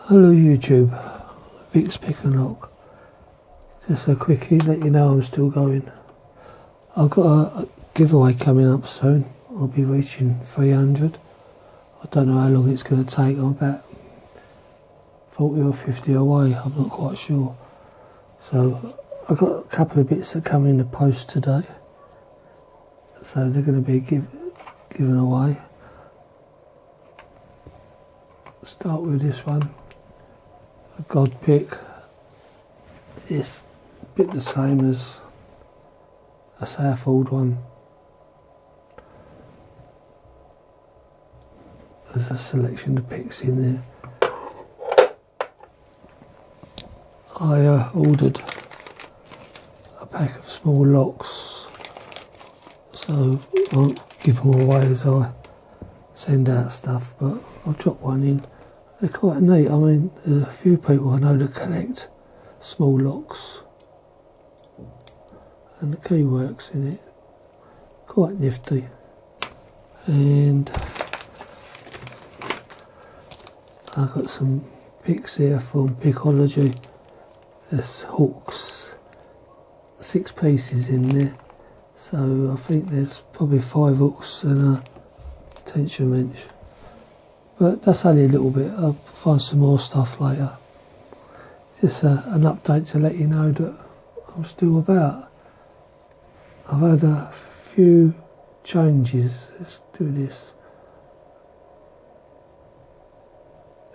Hello YouTube, Vic's Pick and Lock. Just a quickie, let you know I'm still going. I've got a giveaway coming up soon. I'll be reaching 300. I don't know how long it's going to take. I'm about 40 or 50 away, I'm not quite sure. So I've got a couple of bits that come in the post today. So they're going to be given away. Start with this one. A God Pick. It's a bit the same as a Southwold one. There's a selection of picks in there. I ordered a pack of small locks, so I won't give them away as I send out stuff, but I'll drop one in. They're quite neat. I mean, there's a few people I know that collect small locks, and the key works in it. Quite nifty. And I've got some picks here from Pickology. There's hooks, 6 pieces in there. So I think there's probably 5 hooks and a tension wrench. But that's only a little bit. I'll find some more stuff later. Just an update to let you know that I'm still about. I've had a few changes. Let's do this.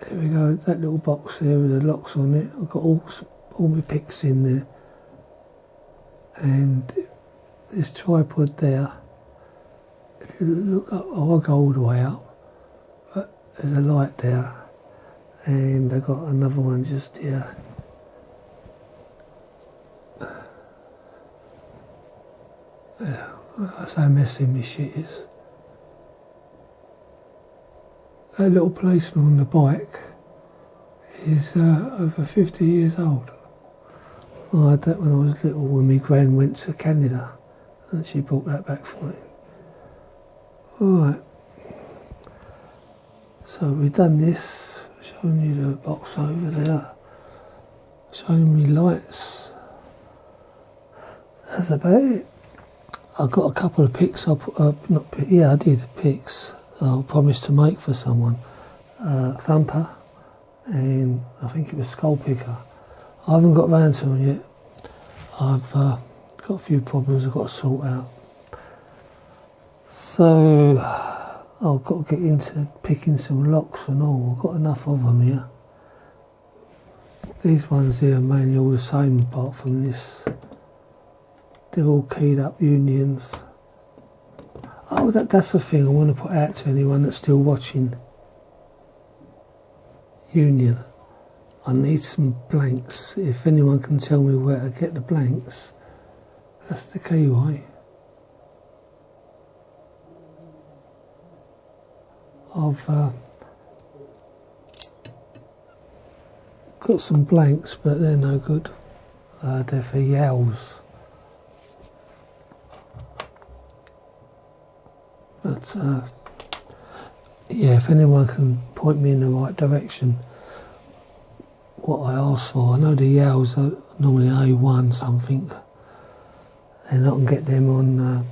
There we go, that little box there with the locks on it. I've got all my picks in there. And this tripod there, if you look up, I won't go all the way up, but there's a light there. And I've got another one just here. That's how messy my shit is. That little policeman on the bike is over 50 years old. I had that when I was little, when my gran went to Canada, and she brought that back for me. Alright, so we've done this, showing you the box over there, showing me lights. That's about it. I got a couple of picks. I did picks. I promised to make for someone. Thumper, and I think it was Skull Picker. I haven't got round to them yet. I've got a few problems I've got to sort out. So I've got to get into picking some locks and all. I've got enough of them here. These ones here are mainly all the same apart from this. They're all keyed up unions. Oh, that's the thing I want to put out to anyone that's still watching. Union. I need some blanks. If anyone can tell me where to get the blanks, that's the key way. I've got some blanks, but they're no good. They're for yowls. But yeah, if anyone can point me in the right direction, what I asked for. I know the yowls are normally A1 something, and I can get them on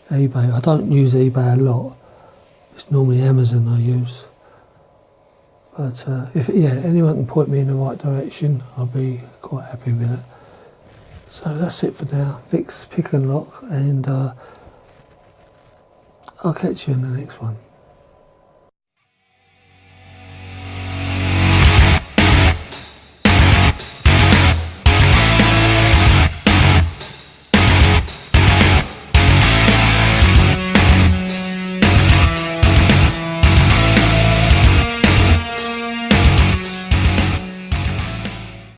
eBay. I don't use eBay a lot. It's normally Amazon I use. But if anyone can point me in the right direction, I'll be quite happy with it. So that's it for now. Vic's Pick and Lock, and I'll catch you in the next one.